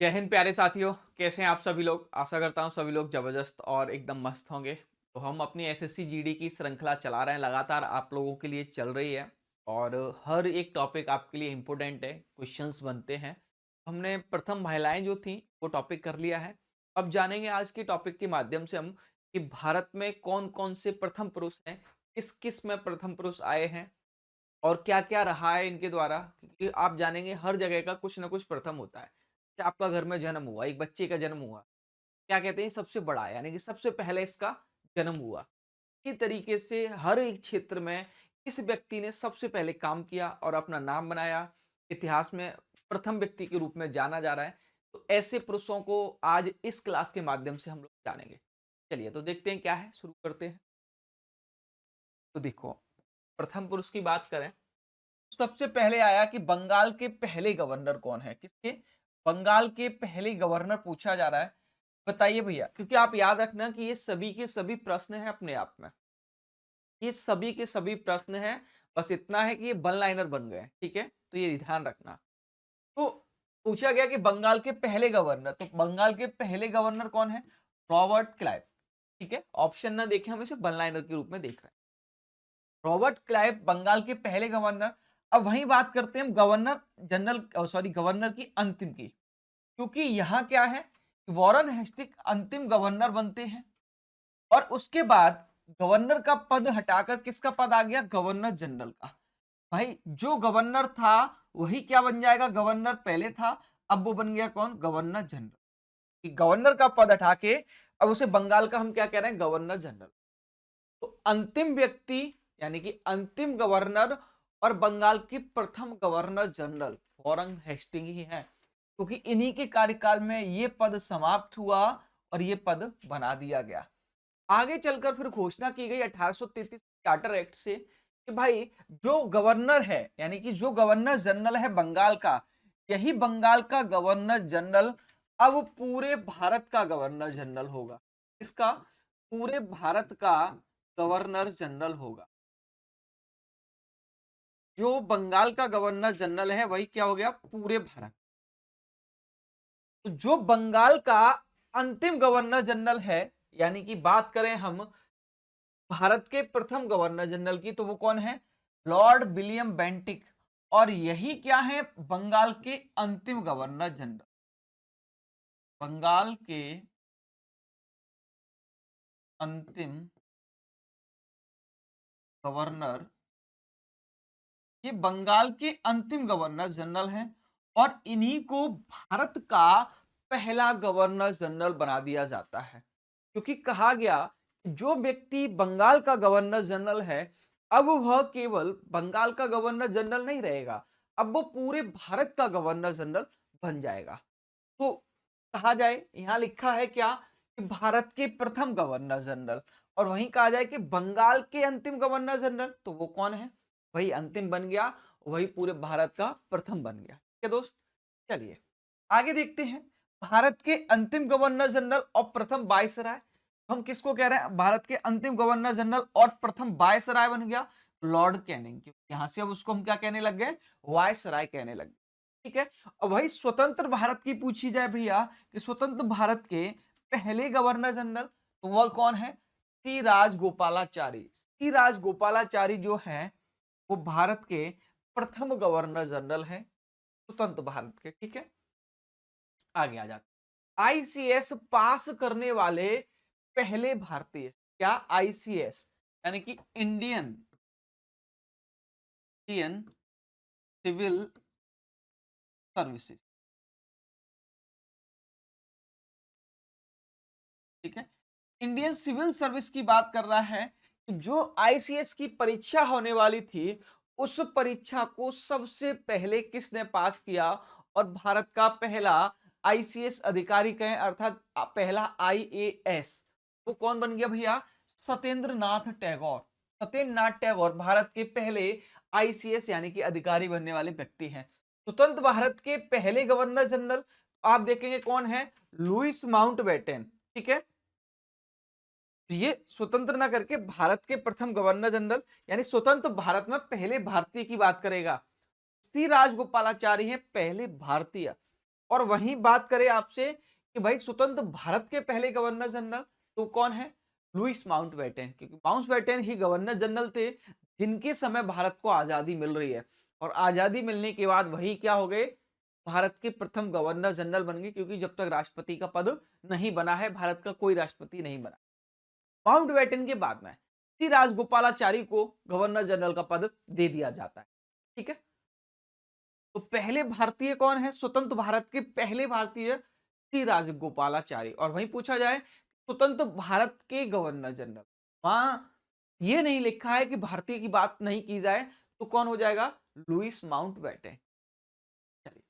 जय हिंद प्यारे साथियों, कैसे हैं आप सभी लोग। आशा करता हूँ सभी लोग जबरदस्त और एकदम मस्त होंगे। तो हम अपनी एसएससी जीडी की श्रृंखला चला रहे हैं, लगातार आप लोगों के लिए चल रही है और हर एक टॉपिक आपके लिए इम्पोर्टेंट है, क्वेश्चंस बनते हैं। हमने प्रथम महिलाएं जो थी वो टॉपिक कर लिया है। अब जानेंगे आज के टॉपिक के माध्यम से हम कि भारत में कौन कौन से प्रथम पुरुष हैं, किस किस में प्रथम पुरुष आए हैं और क्या-क्या रहा है इनके द्वारा। क्योंकि आप जानेंगे हर जगह का कुछ ना कुछ प्रथम होता है। जैसे आपका घर में जन्म हुआ, एक बच्चे का जन्म हुआ, क्या कहते हैं सबसे बड़ा है, यानी कि सबसे पहले इसका जन्म हुआ। इसी तरीके से हर एक क्षेत्र में इस व्यक्ति ने सबसे पहले काम किया और अपना नाम बनाया, इतिहास में प्रथम व्यक्ति के रूप में जाना जा रहा है। तो ऐसे पुरुषों को आज इस क्लास के माध्यम से हम लोग जानेंगे। चलिए तो देखते हैं क्या है, शुरू करते हैं। तो देखो, प्रथम पुरुष की बात करें, सबसे पहले आया कि बंगाल के पहले गवर्नर कौन है। किसके? बंगाल के पहले गवर्नर पूछा जा रहा है। बताइए भैया, क्योंकि आप याद रखना कि ये सभी के सभी प्रश्न हैं अपने आप में। ये सभी के सभी प्रश्न हैं। बस इतना है कि ये वन लाइनर बन गए, ठीक है, तो ये ध्यान रखना। तो पूछा गया कि बंगाल के पहले गवर्नर, तो बंगाल के पहले गवर्नर कौन है? Robert Clive. ठीक है, ऑप्शन ना देखें, हम इसे वन लाइनर के रूप में देख रहे हैं। रॉबर्ट क्लाइव बंगाल के पहले गवर्नर। अब वहीं बात करते हैं हम गवर्नर जनरल, सॉरी, गवर्नर की अंतिम की। क्योंकि यहाँ क्या है, वॉरेन हेस्टिंग अंतिम गवर्नर बनते हैं और उसके बाद गवर्नर का पद हटाकर किसका पद आ गया? गवर्नर जनरल का। भाई जो गवर्नर था वही क्या बन जाएगा? गवर्नर पहले था, अब वो बन गया कौन? Governor general. गवर्नर का पद हटा के अब उसे बंगाल का हम क्या कह रहे हैं? Governor general. तो अंतिम व्यक्ति यानी कि अंतिम गवर्नर और बंगाल की प्रथम गवर्नर जनरल वॉरेन हेस्टिंग ही है, क्योंकि इन्हीं के कार्यकाल में ये पद समाप्त हुआ और ये पद बना दिया गया। आगे चलकर फिर घोषणा की गई 1833 चार्टर एक्ट से कि भाई जो गवर्नर है यानी कि जो गवर्नर जनरल है बंगाल का, यही बंगाल का गवर्नर जनरल अब पूरे भारत का गवर्नर जनरल होगा। इसका पूरे भारत का गवर्नर जनरल होगा। जो बंगाल का गवर्नर जनरल है वही क्या हो गया? पूरे भारत। तो जो बंगाल का अंतिम गवर्नर जनरल है, यानी कि बात करें हम भारत के प्रथम गवर्नर जनरल की, तो वो कौन है? Lord William Bentinck. और यही क्या है? बंगाल के अंतिम गवर्नर जनरल। बंगाल के अंतिम गवर्नर, ये बंगाल के अंतिम गवर्नर जनरल हैं और इन्हीं को भारत का पहला गवर्नर जनरल बना दिया जाता है। क्योंकि कहा गया जो व्यक्ति बंगाल का गवर्नर जनरल है, अब वह केवल बंगाल का गवर्नर जनरल नहीं रहेगा, अब वो पूरे भारत का गवर्नर जनरल बन जाएगा। तो कहा जाए, यहां लिखा है क्या कि भारत के प्रथम गवर्नर जनरल, और वहीं कहा जाए कि बंगाल के अंतिम गवर्नर जनरल, तो वो कौन है? वही अंतिम बन गया, वही पूरे भारत का प्रथम बन गया। ठीक है दोस्त, चलिए आगे देखते हैं। भारत के अंतिम गवर्नर जनरल और प्रथम वायसराय, हम किसको कह रहे हैं? भारत के अंतिम गवर्नर जनरल और प्रथम वायसराय बन गया लॉर्ड कैनिंग। यहां से अब उसको हम क्या कहने लग गए? वायसराय कहने लग गए। ठीक है। अब वही स्वतंत्र भारत की पूछी जाए भैया कि स्वतंत्र भारत के पहले गवर्नर जनरल, तो वो कौन है? सी राजगोपालाचारी। सी राजगोपालाचारी जो है वो भारत के प्रथम गवर्नर जनरल है स्वतंत्र भारत के। ठीक है, आगे आ जाते। आईसीएस पास करने वाले पहले भारतीय, क्या? आईसीएस यानी कि इंडियन इंडियन सिविल सर्विसेज। ठीक है, इंडियन सिविल सर्विस की बात कर रहा है कि जो आईसीएस की परीक्षा होने वाली थी, उस परीक्षा को सबसे पहले किसने पास किया और भारत का पहला आईसीएस अधिकारी कहें, अर्थात पहला आईएएस, वो कौन बन गया भैया? सत्येंद्र नाथ टैगोर। सत्येंद्र नाथ टैगोर भारत के पहले आईसीएस यानी कि अधिकारी बनने वाले व्यक्ति हैं। स्वतंत्र भारत के पहले गवर्नर जनरल आप देखेंगे कौन है? Louis Mountbatten. ठीक है, तो ये स्वतंत्र ना करके भारत के प्रथम गवर्नर जनरल, यानी स्वतंत्र भारत में पहले भारतीय की बात करेगा। सी राजगोपालाचारी हैं पहले भारतीय। और वहीं बात करें आपसे कि भाई स्वतंत्र भारत के पहले गवर्नर जनरल तो कौन है? लुईस माउंटबेटन, क्योंकि माउंटबेटन ही गवर्नर जनरल थे जिनके समय भारत को आजादी मिल रही है, और आजादी मिलने के बाद वही क्या हो गए? भारत के प्रथम गवर्नर जनरल बन गए, क्योंकि जब तक राष्ट्रपति का पद नहीं बना है, भारत का कोई राष्ट्रपति नहीं बना। माउंटबेटन के बाद में श्री राजगोपालाचारी को गवर्नर जनरल का पद दे दिया जाता है। ठीक है, तो पहले भारतीय कौन है? स्वतंत्र भारत के पहले भारतीय श्री राजगोपालाचारी। और वहीं पूछा जाए स्वतंत्र भारत के गवर्नर जनरल, वहां ये नहीं लिखा है कि भारतीय की बात नहीं की जाए, तो कौन हो जाएगा? Louis Mountbatten. चलिए,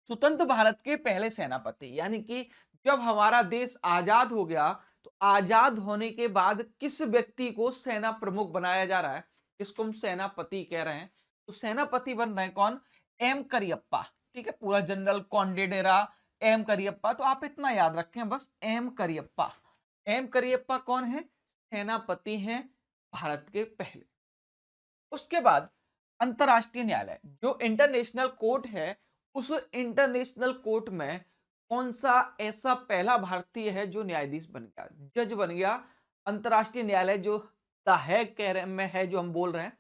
स्वतंत्र भारत के पहले सेनापति, यानी कि जब हमारा देश आजाद हो गया, तो आजाद होने के बाद किस व्यक्ति को सेना प्रमुख बनाया जा रहा है, इसको हम सेनापति कह रहे हैं। तो सेनापति बन रहे हैं कौन? एम करियप्पा। ठीक है, पूरा जनरल कॉन्डेडेरा एम करियप्पा, तो आप इतना याद रखें बस, एम करियप्पा। एम करियप्पा कौन है? सेनापति हैं भारत के पहले। उसके बाद अंतरराष्ट्रीय न्यायालय, जो इंटरनेशनल कोर्ट है, उस इंटरनेशनल कोर्ट में कौन सा ऐसा पहला भारतीय है जो न्यायाधीश बन गया, जज बन गया? अंतरराष्ट्रीय न्यायालय जो द हैग कह रहे में है, जो हम बोल रहे हैं,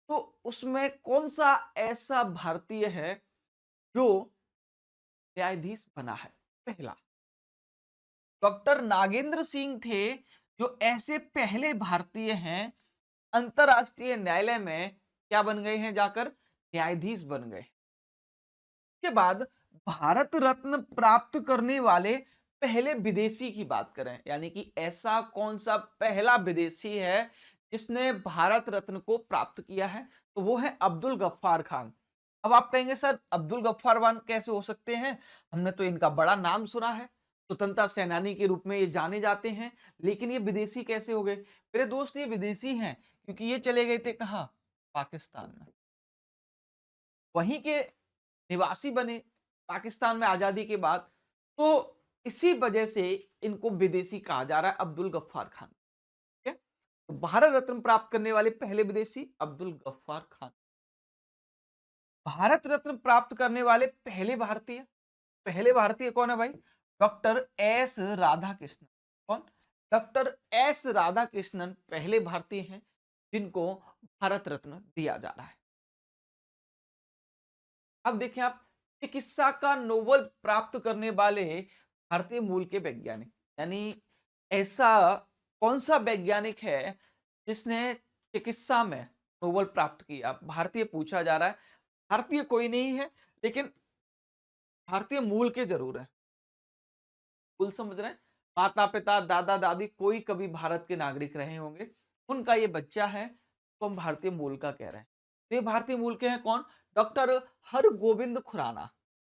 तो उसमें कौन सा ऐसा भारतीय है जो न्यायाधीश बना है? पहला डॉक्टर नागेंद्र सिंह थे, जो ऐसे पहले भारतीय हैं अंतरराष्ट्रीय न्यायालय में क्या बन गए हैं? जाकर न्यायाधीश बन गए। के बाद भारत रत्न प्राप्त करने वाले पहले विदेशी की बात करें, यानी कि ऐसा कौन सा पहला विदेशी है जिसने भारत रत्न को प्राप्त किया है, तो वो है अब्दुल गफ्फार खान। अब आप कहेंगे सर अब्दुल गफ्फार खान कैसे हो सकते हैं, हमने तो इनका बड़ा नाम सुना है, स्वतंत्रता सेनानी के रूप में ये जाने जाते हैं, लेकिन ये विदेशी कैसे हो गए? मेरे दोस्त ये विदेशी हैं क्योंकि ये चले गए थे कहाँ? पाकिस्तान में, वहीं के निवासी बने पाकिस्तान में आजादी के बाद। तो इसी वजह से इनको विदेशी कहा जा रहा है, अब्दुल गफ्फार खान। ठीक है, तो भारत रत्न प्राप्त करने वाले पहले विदेशी अब्दुल गफ्फार खान। भारत रत्न प्राप्त करने वाले पहले भारतीय कौन है भाई? Doctor S Radhakrishnan. कौन? डॉक्टर एस राधाकृष्णन पहले भारतीय हैं जिनको भारत रत्न दिया जा रहा है। अब देखिए आप, चिकित्सा का नोबेल प्राप्त करने वाले भारतीय मूल के वैज्ञानिक, यानी ऐसा कौन सा वैज्ञानिक है जिसने चिकित्सा में नोबेल प्राप्त किया? भारतीय पूछा जा रहा है, भारतीय कोई नहीं है, लेकिन भारतीय मूल के जरूर है। कुल समझ रहे हैं, माता पिता दादा दादी कोई कभी भारत के नागरिक रहे होंगे, उनका ये बच्चा है, तो हम भारतीय मूल का कह रहे हैं। तो ये भारतीय मूल के हैं कौन? डॉक्टर हरगोविंद खुराना।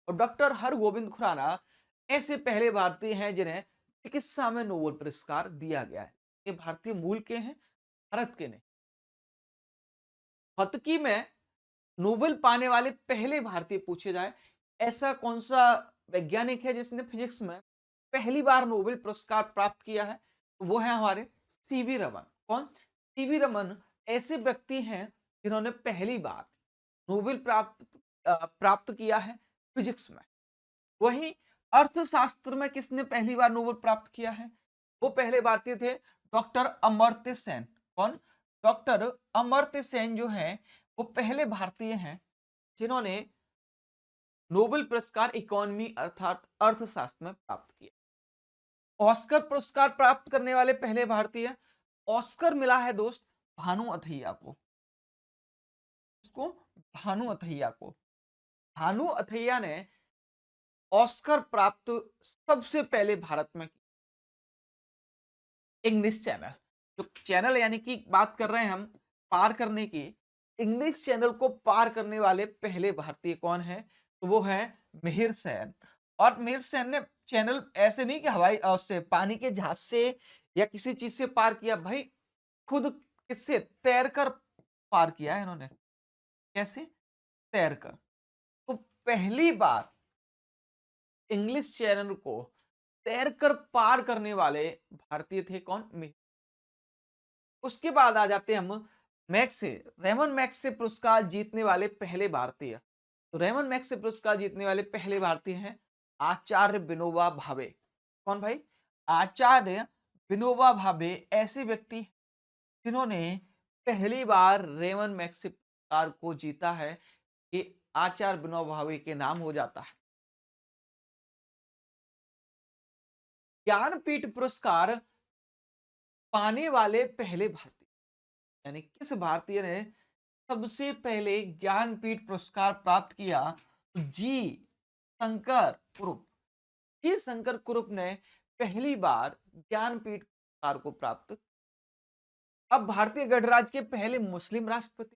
और डॉक्टर हरगोविंद खुराना ऐसे पहले भारतीय हैं जिन्हें चिकित्सा में नोबेल पुरस्कार दिया गया है। ये भारतीय मूल के हैं, भारत के नहीं। भौतिकी में नोबेल पाने वाले पहले भारतीय पूछे जाए, ऐसा कौन सा वैज्ञानिक है जिसने फिजिक्स में पहली बार नोबेल पुरस्कार प्राप्त किया है? तो वो है हमारे सीवी रमन। कौन? सीवी रमन ऐसे व्यक्ति हैं जिन्होंने पहली बार नोबेल प्राप्त किया है फिजिक्स में। वहीं अर्थशास्त्र में किसने पहली बार नोबेल प्राप्त किया है? वो पहले भारतीय थे डॉक्टर अमर्त्य सेन। कौन? डॉक्टर अमर्त्य सेन जो है वो पहले भारतीय हैं जिन्होंने नोबेल पुरस्कार इकोनॉमी अर्थात अर्थशास्त्र में प्राप्त किया। ऑस्कर पुरस्कार प्राप्त करने वाले पहले भारतीय, ऑस्कर मिला है दोस्त भानु अथैया को। इसको भानु अथैया को, भानु अथैया ने ऑस्कर प्राप्त सबसे पहले भारत में इंग्लिश चैनल, जो चैनल यानी कि बात कर रहे हैं हम पार करने की, इंग्लिश चैनल को पार करने वाले पहले भारतीय कौन है? तो वो है मिहिर सेन। और मिहिर सेन ने चैनल ऐसे नहीं कि हवाई उससे पानी के जहाज से या किसी चीज से पार किया, भाई खुद किससे? तैरकर पार किया है इन्होंने। कैसे? तैरकर। तो पहली बार इंग्लिश चैनल को तैरकर पार करने वाले भारतीय थे कौन? मिहिर। उसके बाद आ जाते हैं हम मैक्से, रेमन मैक्से पुरस्कार जीतने वाले पहले भारतीय, तो रेमन मैग्सेसे पुरस्कार जीतने वाले पहले भारतीय हैं आचार्य विनोबा भावे। कौन भाई? आचार्य विनोबा भावे ऐसे व्यक्ति जिन्होंने पहली बार रेमन मैग्सेसे पुरस्कार को जीता है। ये आचार्य विनोबा भावे के नाम हो जाता है। ज्ञानपीठ पुरस्कार पाने वाले पहले भारतीय, यानी किस भारतीय ने सबसे पहले ज्ञानपीठ पुरस्कार प्राप्त किया? तो जी शंकर कुरुप। जी शंकर कुरुप ने पहली बार ज्ञानपीठ पुरस्कार को प्राप्त। अब भारतीय गणराज्य के पहले मुस्लिम राष्ट्रपति,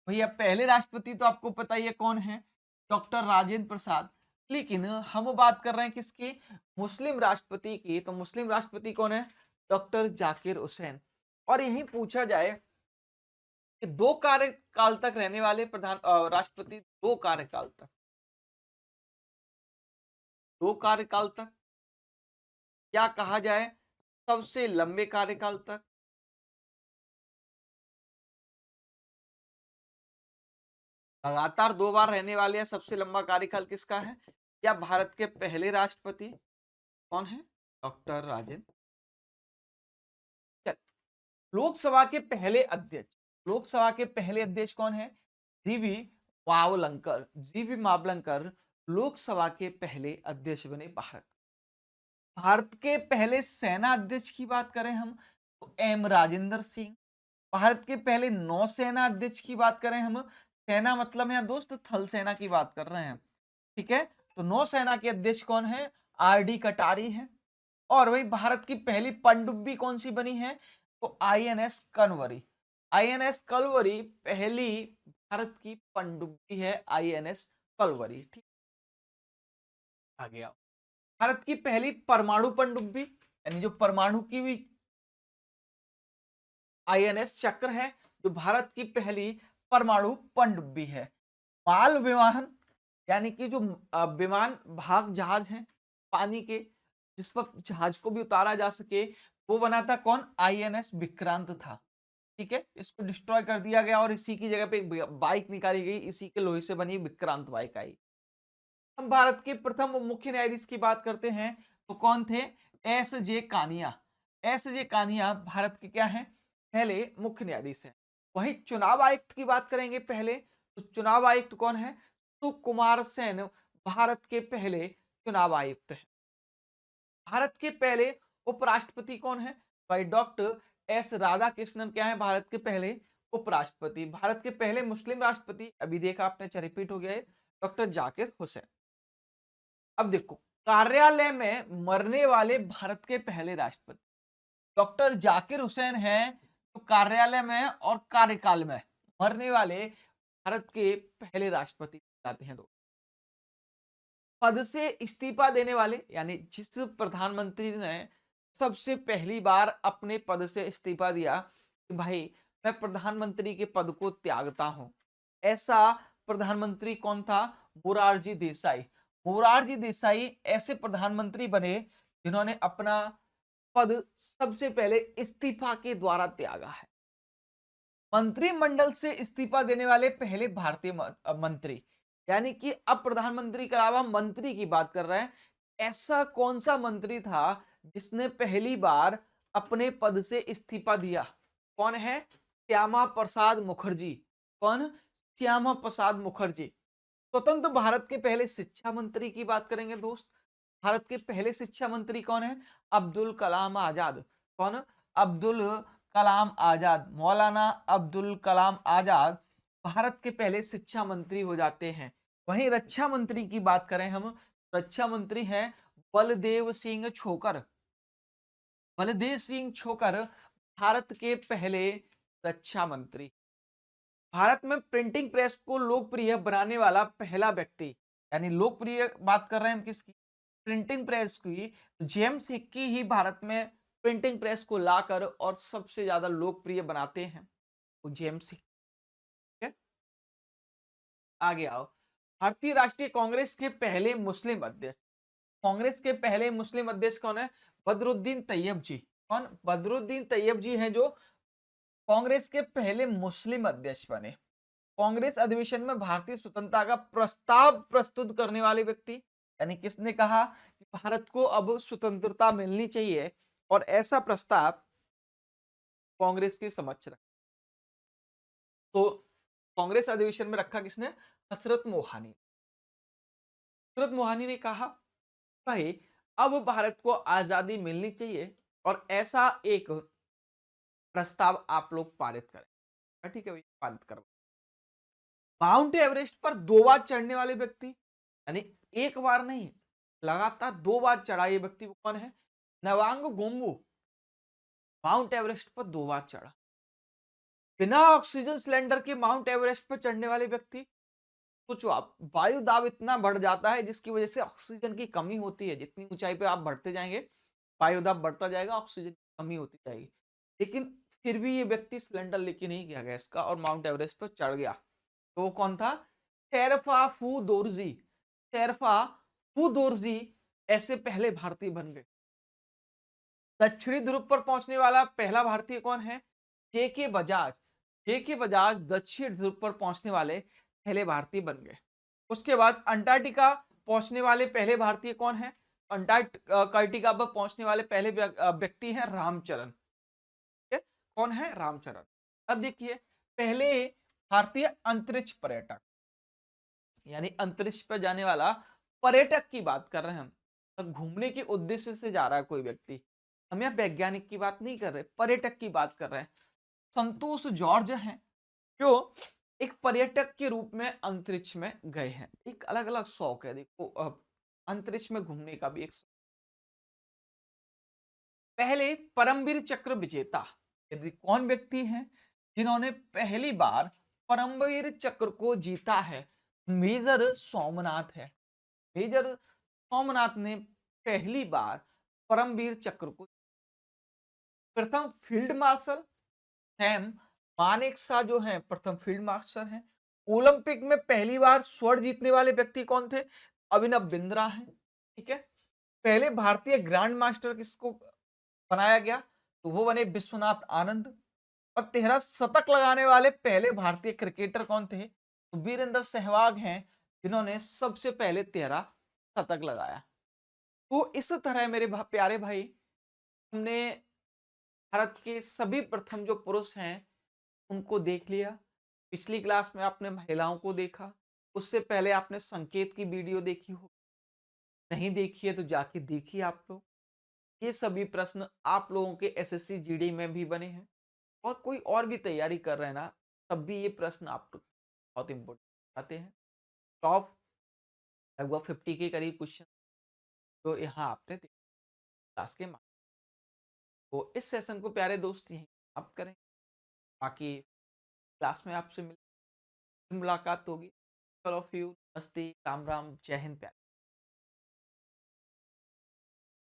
भैया पहले राष्ट्रपति तो आपको पता ही है कौन है, डॉक्टर राजेंद्र प्रसाद। लेकिन हम बात कर रहे हैं किसकी? मुस्लिम राष्ट्रपति की। तो मुस्लिम राष्ट्रपति कौन है? डॉक्टर जाकिर हुसैन। और यही पूछा जाए कि दो कार्यकाल तक रहने वाले प्रधान राष्ट्रपति, दो कार्यकाल तक, क्या कहा जाए सबसे लंबे कार्यकाल तक? लगातार 2 बार रहने वाले या सबसे लंबा कार्यकाल किसका है? या भारत के पहले राष्ट्रपति कौन है? डॉक्टर राजेंद्र। लोकसभा के पहले अध्यक्ष, लोकसभा के पहले अध्यक्ष कौन है? जीवी मावलंकर। जीवी मावलंकर लोकसभा के पहले अध्यक्ष बने भारत। भारत के पहले सेना अध्यक्ष की बात करें हम तो एम राजेंद्र सिंह। भारत के पहले नौसेना अध्यक्ष की बात करें हम, सेना मतलब यहाँ दोस्त थल सेना की बात कर रहे हैं, ठीक है। तो नौसेना के अध्यक्ष कौन है? आर डी कटारी है। और वही भारत की पहली पनडुब्बी कौन सी बनी है? तो आईएनएस कलवरी। आईएनएस कलवरी पहली भारत की पनडुब्बी है, आईएनएस कलवरी, ठीक। आ गया भारत की पहली परमाणु पनडुब्बी, यानी जो परमाणु की भी आईएनएस चक्र है, जो भारत की पहली परमाणु पनडुब्बी है। माल विमान, यानी कि जो विमान भाग जहाज हैं पानी के, जिस पर जहाज को भी उतारा जा सके, वो बना था कौन? आईएनएस विक्रांत था, ठीक है। इसको डिस्ट्रॉय कर दिया गया और इसी की जगह पे एक बाइक निकाली गई, इसी के लोहे से बनी विक्रांत बाइक आई। हम भारत के प्रथम मुख्य न्यायाधीश की बात करते हैं तो कौन थे? S J Kania. S J Kania भारत के क्या है? पहले मुख्य न्यायाधीश है। वही चुनाव आयुक्त की बात करेंगे पहले, तो चुनाव आयुक्त कौन है? सुकुमार सेन भारत के पहले चुनाव आयुक्त है। भारत के पहले उपराष्ट्रपति कौन है? भाई डॉक्टर एस राधाकृष्णन क्या है भारत के पहले उपराष्ट्रपति। भारत के पहले मुस्लिम राष्ट्रपति, अभी देखा आपने, रिपीट हो गया है, डॉक्टर जाकिर हुसैन। अब देखो, कार्यालय में मरने वाले भारत के पहले राष्ट्रपति डॉक्टर जाकिर हुसैन हैं। तो कार्यालय में और कार्यकाल में मरने वाले भारत के पहले राष्ट्रपति जाते हैं। दो पद से इस्तीफा देने वाले, यानी जिस प्रधानमंत्री ने सबसे पहली बार अपने पद से इस्तीफा दिया कि भाई मैं प्रधानमंत्री के पद को त्यागता हूं, ऐसा प्रधानमंत्री कौन था? मोरारजी देसाई। मोरारजी देसाई ऐसे प्रधानमंत्री बने जिन्होंने अपना पद सबसे पहले इस्तीफा के द्वारा त्यागा है। मंत्रिमंडल से इस्तीफा देने वाले पहले भारतीय मंत्री, यानी कि अब प्रधानमंत्री के अलावा मंत्री की बात कर रहे हैं। ऐसा कौन सा मंत्री था जिसने पहली बार अपने पद से इस्तीफा दिया? कौन है? श्यामा प्रसाद मुखर्जी। कौन? श्यामा प्रसाद मुखर्जी। स्वतंत्र भारत के पहले शिक्षा मंत्री की बात करेंगे दोस्त। भारत के पहले शिक्षा मंत्री कौन है? अब्दुल कलाम आजाद। कौन? अब्दुल कलाम आजाद। मौलाना अब्दुल कलाम आजाद भारत के पहले शिक्षा मंत्री हो जाते हैं। वहीं रक्षा मंत्री की बात करें हम, रक्षा मंत्री हैं बलदेव सिंह छोकर। बलदेव सिंह छोकर भारत के पहले रक्षा मंत्री। भारत में प्रिंटिंग प्रेस को लोकप्रिय बनाने वाला पहला व्यक्ति, यानी लोकप्रिय बात कर रहे हैं हम किसकी? प्रिंटिंग प्रेस की। जेम्स हिक्की ही भारत में प्रिंटिंग प्रेस को लाकर और सबसे ज्यादा लोकप्रिय बनाते हैं, वो जेम्स हिक्की है। आगे आओ, भारतीय राष्ट्रीय कांग्रेस के पहले मुस्लिम अध्यक्ष। कांग्रेस के पहले मुस्लिम अध्यक्ष कौन है? बदरुद्दीन तैयब जी। कौन? बदरुद्दीन तैयब जी हैं जो कांग्रेस के पहले मुस्लिम अध्यक्ष बने। कांग्रेस अधिवेशन में भारतीय स्वतंत्रता का प्रस्ताव प्रस्तुत करने वाले व्यक्ति, यानी किसने कहा कि भारत को अब स्वतंत्रता मिलनी चाहिए और ऐसा प्रस्ताव कांग्रेस के समक्ष रखा। तो कांग्रेस अधिवेशन में रखा किसने? हसरत मोहानी। हसरत मोहानी ने कहा भाई अब भारत को आजादी मिलनी चाहिए और ऐसा एक प्रस्ताव आप लोग पारित करें। ठीक है भाई, पारित करो। माउंट एवरेस्ट पर 2 बार चढ़ने वाले व्यक्ति, यानी एक बार नहीं लगातार 2 बार चढ़ा ये व्यक्ति, वो कौन है? नवांग गोम्बू। माउंट एवरेस्ट पर 2 बार चढ़ा। बिना ऑक्सीजन सिलेंडर के माउंट एवरेस्ट पर चढ़ने वाले व्यक्ति। सोचो आप, वायु दाब इतना बढ़ जाता है जिसकी वजह से ऑक्सीजन की कमी होती है। जितनी ऊंचाई पे आप बढ़ते जाएंगे वायु दाब बढ़ता जाएगा, ऑक्सीजन की कमी होती जाएगी। लेकिन फिर भी ये व्यक्ति सिलेंडर लेके नहीं गया गैस का और माउंट एवरेस्ट पर चढ़ गया। तो वो कौन था? शेरपा फुदोरजी। शेरपा फुदोरजी ऐसे पहले भारतीय बन गए। दक्षिणी ध्रुव पर पहुंचने वाला पहला भारतीय कौन है? जेके बजाज। जेके बजाज दक्षिण ध्रुव पर पहुंचने वाले पहले भारतीय बन गए। उसके बाद अंटार्कटिका पहुंचने वाले पहले भारतीय कौन है? अंटार्कटिका पर पहुंचने वाले पहले व्यक्ति हैं रामचरण। कौन है? रामचरण। अब देखिए, पहले भारतीय अंतरिक्ष पर्यटक, यानी अंतरिक्ष पर जाने वाला पर्यटक की बात कर रहे हैं हम। तो घूमने के उद्देश्य से जा रहा है कोई व्यक्ति, हम यहाँ वैज्ञानिक की बात नहीं कर रहे, पर्यटक की बात कर रहे हैं। संतोष जॉर्ज हैं जो एक पर्यटक के रूप में अंतरिक्ष में गए हैं। एक अलग अलग शौक है, देखो अंतरिक्ष में घूमने का भी एक शौक। पहले परमवीर चक्र विजेता यदि कौन व्यक्ति हैं जिन्होंने पहली बार परमवीर चक्र को जीता है? मेजर सोमनाथ है। मेजर सोमनाथ ने पहली बार परमवीर चक्र को। प्रथम फील्ड मार्शल सैम मानेकशॉ जो हैं प्रथम फील्ड मार्शल हैं। ओलंपिक में पहली बार स्वर्ण जीतने वाले व्यक्ति कौन थे? अभिनव बिंद्रा हैं। ठीक है। पहले भारतीय ग्रैंड मास्टर किसको बनाया गया? तो वो बने विश्वनाथ आनंद। और 13 शतक लगाने वाले पहले भारतीय क्रिकेटर कौन थे? तो वीरेंद्र सहवाग हैं जिन्होंने सबसे पहले 13 शतक लगाया। तो इस तरह मेरे प्यारे भाई, हमने भारत के सभी प्रथम जो पुरुष हैं उनको देख लिया। पिछली क्लास में आपने महिलाओं को देखा, उससे पहले आपने संकेत की वीडियो देखी हो, नहीं देखी है तो जाके देखिए आप लोग। ये सभी प्रश्न आप लोगों के एसएससी जीडी में भी बने हैं और कोई और भी तैयारी कर रहे हैं ना, तब भी ये प्रश्न आपको बहुत इंपॉर्टेंट आते हैं। टॉप लगभग 50 के करीब क्वेश्चन तो यहाँ आपने क्लास के मार्क्स। तो इस सेशन को प्यारे दोस्त यहीं आप करें, बाकी क्लास में आपसे मुलाकात होगी। ऑल ऑफ यू, नमस्ते, राम राम, जय हिंद प्यारे।